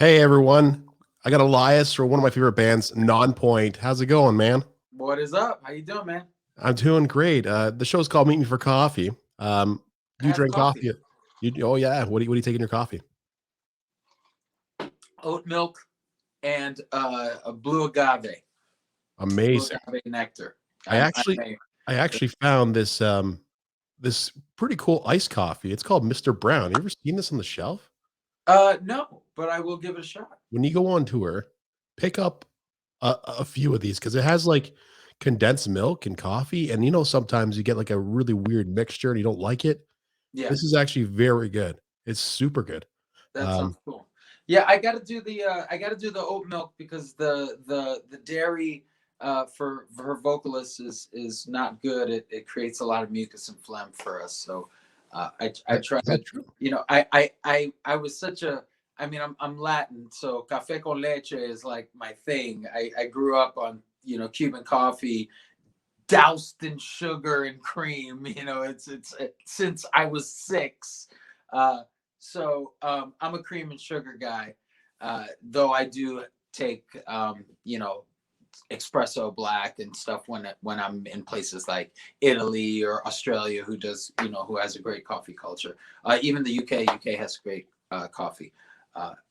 Hey everyone, I got Elias for one of my favorite bands, Nonpoint. How's it going, man? What is up? How you doing, man? I'm doing great. The show's called Meet Me for Coffee. I Do you have drink coffee, coffee? Oh yeah. What do you take in your coffee? oat milk, and a blue Amazing. agave nectar. I I'm actually, a I actually found this pretty cool iced coffee. It's called Mr. Brown. You ever seen this on the shelf? no, but I will give it a shot. When you go on tour, pick up a few of these because it has like condensed milk and coffee, and sometimes you get like a really weird mixture and you don't like it. Yeah, This is actually very good. It's super good. that Um, sounds cool. Yeah, I gotta do the oat milk because the dairy for vocalists is not good. It creates a lot of mucus and phlegm for us. So I try is that to true? I was such a I mean I'm Latin, so café con leche is like my thing. I grew up on Cuban coffee doused in sugar and cream. Since I was 6. Uh, I'm a cream and sugar guy, though I do take espresso black and stuff when I'm in places like Italy or Australia, who has a great coffee culture. Even the UK has great coffee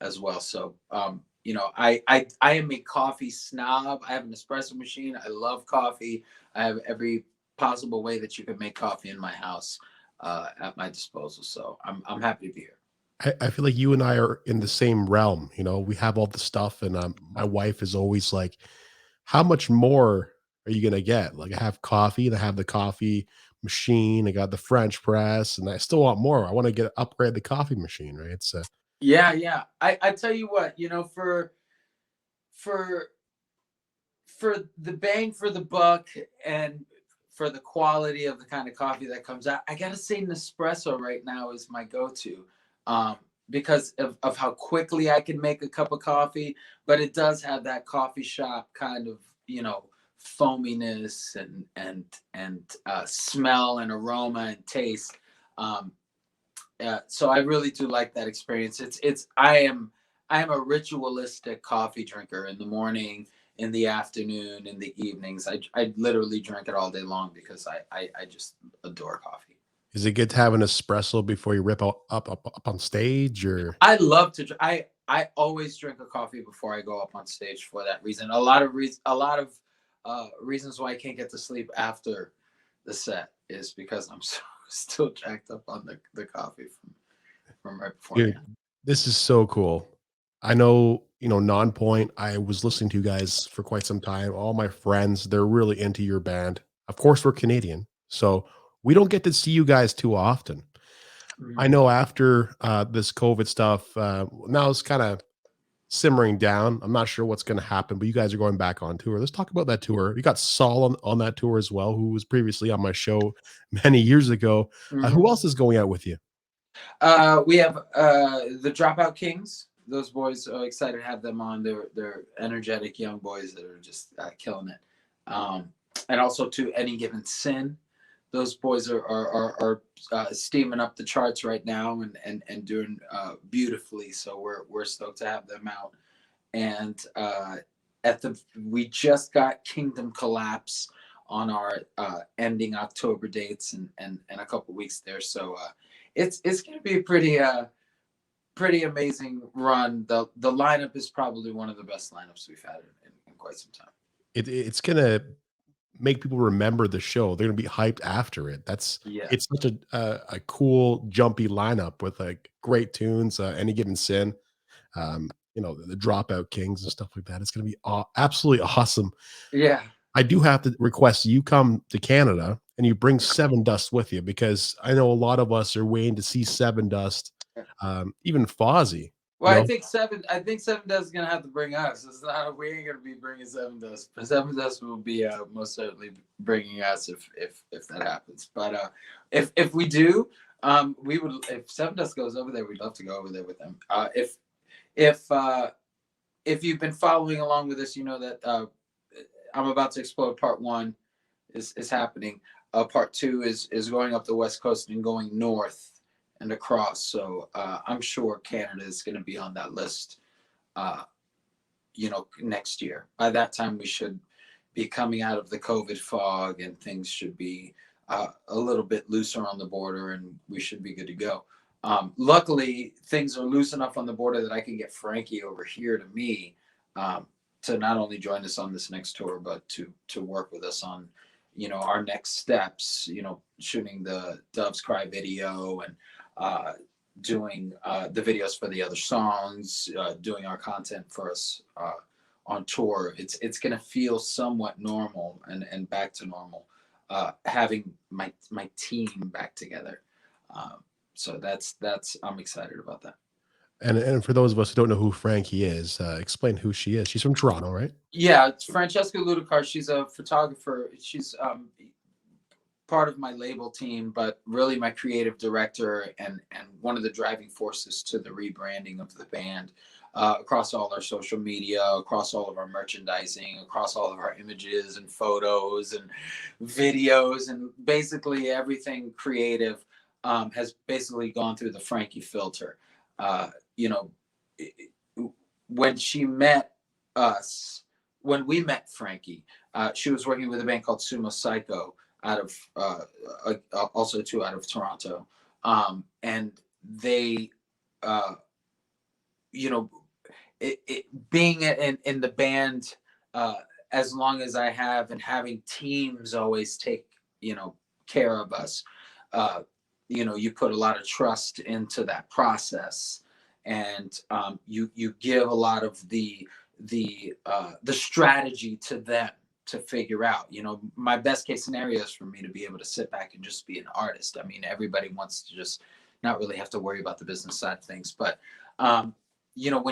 as well. So I am a coffee snob. I have an espresso machine. I love coffee. I have every possible way that you can make coffee in my house at my disposal. So I'm happy to be here. I feel like you and I are in the same realm. We have all the stuff, and my wife is always like, "How much more are you gonna get?" Like, I have coffee, and I have the coffee machine. I got the French press, and I still want more. I want to get upgrade the coffee machine, right? It's Yeah, yeah. I tell you what, for for the bang for the buck and for the quality of the kind of coffee that comes out, I gotta say Nespresso right now is my go-to. Um, because of how quickly I can make a cup of coffee, but it does have that coffee shop kind of, foaminess and smell and aroma and taste. Um, so I really do like that experience. I am a ritualistic coffee drinker in the morning, in the afternoon, in the evenings. I literally drink it all day long because I just adore coffee. is it good to have an espresso before you rip up on stage, or I love to. I always drink a coffee before I go up on stage for that reason. A lot of reasons why I can't get to sleep after the set is because I'm still jacked up on the coffee from right dude, beforehand. this is so cool. I know, Nonpoint. I was listening to you guys for quite some time. All my friends, they're really into your band. Of course, we're Canadian, so we don't get to see you guys too often. I Mhm. know after this COVID stuff, now it's kind of simmering down. I'm not sure what's going to happen, but you guys are going back on tour. Let's talk about that tour. You got Saul on that tour as well, who was previously on my show many years ago. Who Mhm. else is going out with you? We have the Dropout Kings. Those boys are excited to have them on. They're energetic young boys that are just killing it. And also to Any Given Sin. Those boys are steaming up the charts right now and doing beautifully. So we're stoked to have them out. And we just got Kingdom Collapse on our ending October dates and a couple weeks there. So it's going to be a pretty amazing run. The lineup is probably one of the best lineups we've had in quite some time. It's gonna make people remember the show. They're gonna be hyped after it. Yeah. It's such a cool jumpy lineup with like great tunes. Any Given Sin, the Dropout Kings and stuff like that. It's gonna be absolutely awesome. Yeah. I do have to request you come to Canada and you bring Seven Dust with you because I know a lot of us are waiting to see Seven Dust, even Fozzy. Well, I think Seven Dust is gonna have to bring us. It's not we ain't gonna be bringing Seven Dust, but Seven Dust will be most certainly bringing us if that happens. But if we do, we would if Seven Dust goes over there, we'd love to go over there with them. If if you've been following along with us, you know that I'm about to explode. Part one is happening. Part two is going up the west coast and going north and across. So I'm sure Canada is going to be on that list uh, next year. By that time, we should be coming out of the COVID fog, and things should be a little bit looser on the border, and we should be good to go. Luckily, things are loose enough on the border that I can get Frankie over here to me, to not only join us on this next tour, but to work with us on, our next steps. Shooting the Doves Cry video, and doing the videos for the other songs, doing our content for us on tour. It's going to feel somewhat normal and back to normal, having my team back together. So that's I'm excited about that. And for those of us who don't know who Frankie is, explain who she is. She's from Toronto, right? Yeah, it's Francesca Ludicar. She's a photographer. She's part of my label team, but really my creative director, and one of the driving forces to the rebranding of the band, across all our social media, across all of our merchandising, across all of our images and photos and videos, and basically everything creative has basically gone through the Frankie filter. When she met us, when we met Frankie, she was working with a band called Sumo Psycho out of also too out of Toronto, and they, being in the band as long as I have, and having teams always take care of us. You put a lot of trust into that process, and you give a lot of the strategy to them to figure out. My best case scenario is for me to be able to sit back and just be an artist. I mean, everybody wants to just not really have to worry about the business side of things, but when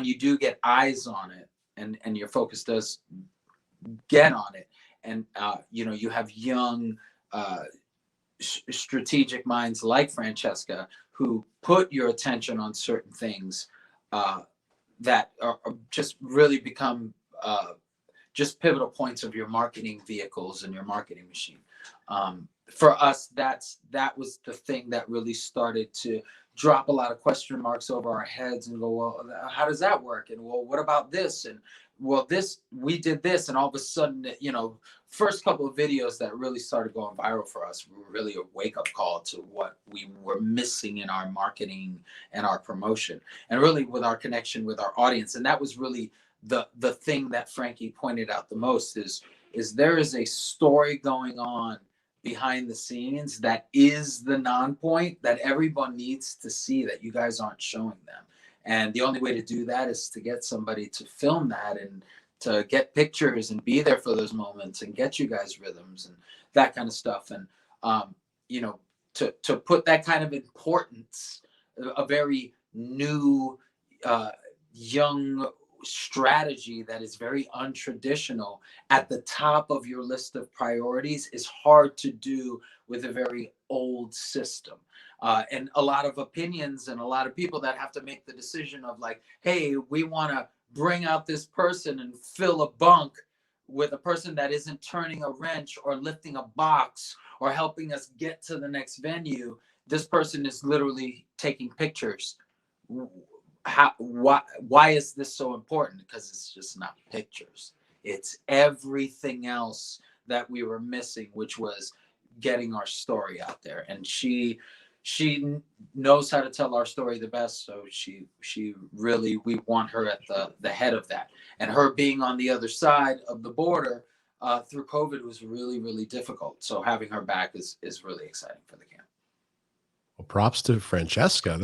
you do get eyes on it, and your focus does get on it, and you have young strategic minds like Francesca, who put your attention on certain things that are just really become just pivotal points of your marketing vehicles and your marketing machine. For us, that was the thing that really started to drop a lot of question marks over our heads, and go, well, how does that work? And well, what about this? And well, we did this, and all of a sudden, first couple of videos that really started going viral for us were really a wake-up call to what we were missing in our marketing and our promotion, and really with our connection with our audience. And that was really the thing that Frankie pointed out the most, is there is a story going on behind the scenes that is the Nonpoint that everyone needs to see, that you guys aren't showing them. And the only way to do that is to get somebody to film that, and to get pictures, and be there for those moments, and get you guys rhythms and that kind of stuff. And to put that kind of importance, a very new young strategy that is very untraditional, at the top of your list of priorities, is hard to do with a very old system, and a lot of opinions, and a lot of people that have to make the decision of like, hey, we want to bring out this person and fill a bunk with a person that isn't turning a wrench or lifting a box or helping us get to the next venue. This person is literally taking pictures. Why is this so important? Because it's just not pictures. It's everything else that we were missing, which was getting our story out there. And she knows how to tell our story the best. So she really, we want her at the head of that. And her being on the other side of the border through COVID was really, really difficult. So having her back is really exciting for the camp. Well, props to Francesca.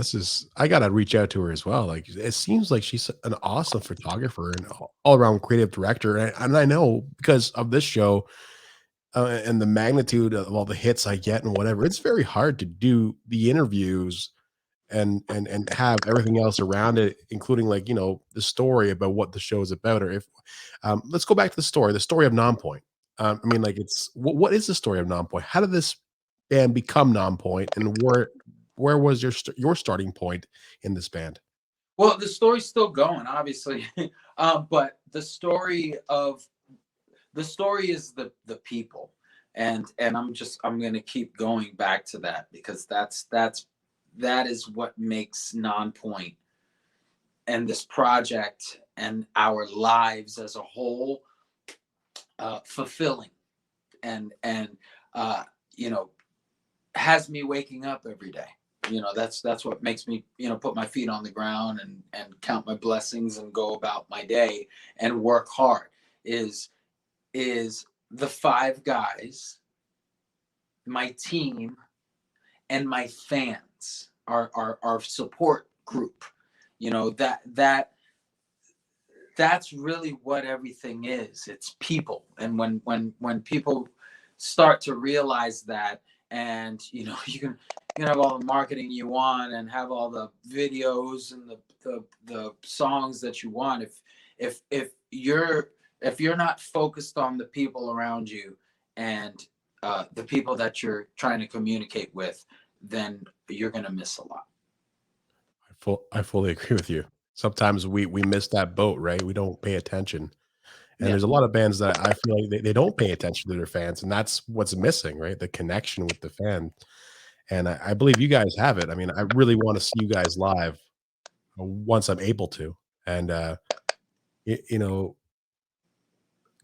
I gotta reach out to her as well. Like, it seems like she's an awesome photographer and all around creative director. And I know because of this show, and the magnitude of all the hits I get and whatever, it's very hard to do the interviews and have everything else around it, including like, the story about what the show is about. Or if let's go back to the story of Nonpoint. I mean, like, it's what is the story of Nonpoint? How did this band become Nonpoint, and where was your starting point in this band? Well, the story's still going, obviously, but the story is the people, and I'm going to keep going back to that, because that is what makes Nonpoint and this project our lives as a whole fulfilling, and you know, has me waking up every day. You know, that's what makes me, you know, put my feet on the ground and count my blessings and go about my day and work hard. Is the five guys, my team, and my fans, our support group. You know, that's really what everything is. It's people. And when people start to realize that, and you know, you can have all the marketing you want and have all the videos and the songs that you want, if you're not focused on the people around you and the people that you're trying to communicate with, then you're going to miss a lot. I fully agree with you. Sometimes we miss that boat, right? We don't pay attention. And Yeah. there's a lot of bands that I feel like they don't pay attention to their fans, and that's what's missing, right? The connection with the fan. And I believe you guys have it. I mean, I really want to see you guys live once I'm able to. And you know,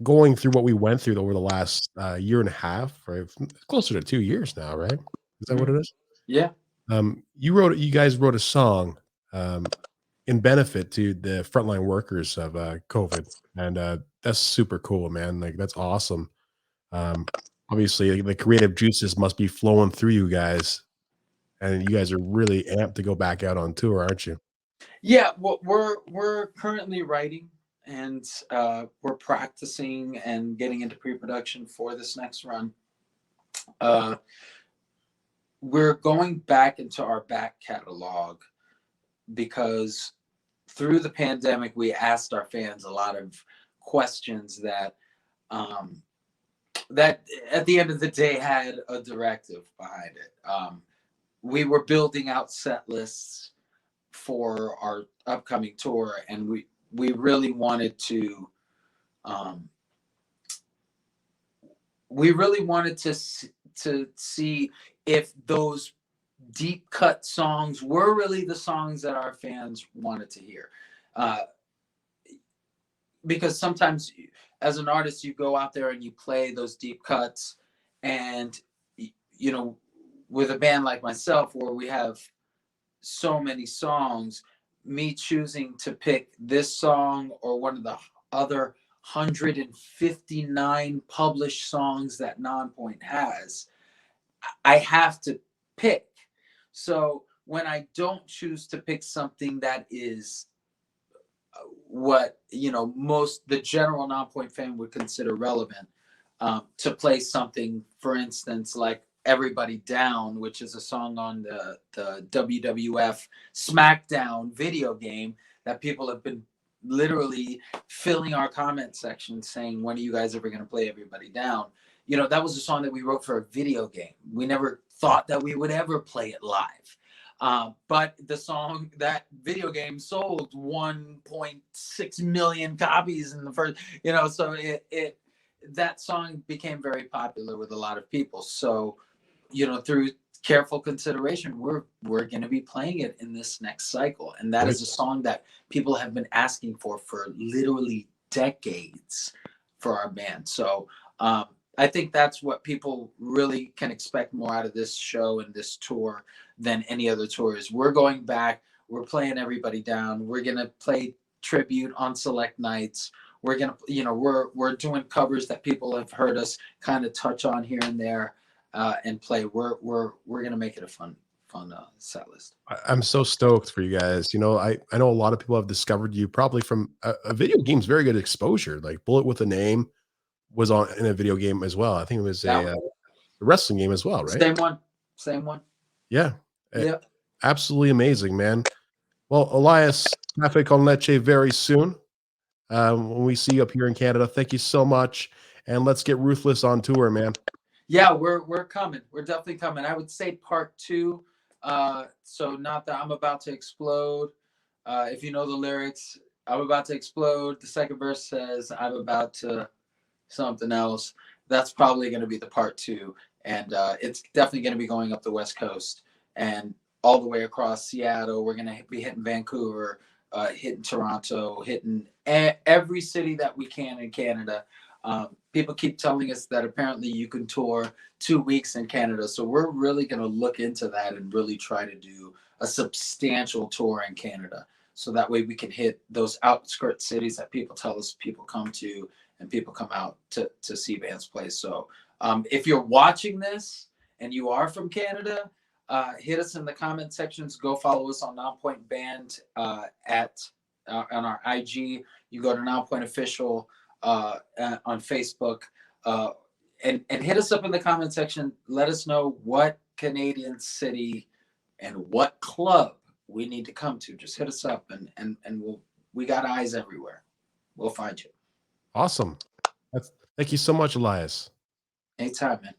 going through what we went through over the last year and a half, right? Closer to 2 years now, right? Is that what it is? Yeah. You guys wrote a song in benefit to the frontline workers of COVID, and that's super cool, man. Like that's awesome. Um, Obviously, the creative juices must be flowing through you guys, and you guys are really amped to go back out on tour, aren't you? Yeah, well, we're currently writing, and we're practicing and getting into pre-production for this next run. We're going back into our back catalog because through the pandemic, we asked our fans a lot of questions that that at the end of the day had a directive behind it. We were building out set lists for our upcoming tour, and we really wanted to to see if those deep cut songs were really the songs that our fans wanted to hear. Because sometimes as an artist, you go out there and you play those deep cuts, and you know, with a band like myself where we have so many songs, me choosing to pick this song or one of the other 159 published songs that Nonpoint has, I have to pick. So when I don't choose to pick something that is what, you know, most the general Nonpoint fan would consider relevant, to play something, for instance, like Everybody Down, which is a song on the WWF SmackDown video game that people have been literally filling our comment section saying, when are you guys ever going to play Everybody Down? You know, that was a song that we wrote for a video game. We never thought that we would ever play it live. But the song, that video game sold 1.6 million copies in the first, you know, so that song became very popular with a lot of people. So, you know, through careful consideration, we're going to be playing it in this next cycle. And that is a song that people have been asking for literally decades for our band. So I think that's what people really can expect more out of this show and this tour than any other tours. We're going back. We're playing Everybody Down. We're going to play tribute on select nights. We're going to, you know, we're doing covers that people have heard us kind of touch on here and there, and play. We're going to make it a fun set list. I'm so stoked for you guys. You know, I know a lot of people have discovered you probably from a video game's very good exposure. Like Bullet with a Name was on in a video game as well. I think it was a wrestling game as well, right? Same one. Yeah. Yeah. Absolutely amazing, man. Well, Elias, Cafe con Leche very soon. When we see you up here in Canada, thank you so much. And let's get Ruthless on tour, man. Yeah, we're coming. We're definitely coming. I would say part 2. So not that I'm about to explode. If you know the lyrics, I'm about to explode. The second verse says I'm about to something else. That's probably going to be the part 2. And it's definitely going to be going up the West Coast and all the way across Seattle. We're going to be hitting Vancouver, hitting Toronto, hitting every city that we can in Canada. People keep telling us that apparently you can tour 2 weeks in Canada. So we're really going to look into that and really try to do a substantial tour in Canada. So that way we can hit those outskirt cities that people tell us people come to and people come out to see bands play. So if you're watching this and you are from Canada, hit us in the comment sections. Go follow us on Nonpoint Band on our IG. You go to Nonpoint Official on Facebook, and hit us up in the comment section. Let us know what Canadian city and what club we need to come to. Just hit us up, and we got eyes everywhere. We'll find you. Awesome. Thank you so much, Elias. Anytime, man.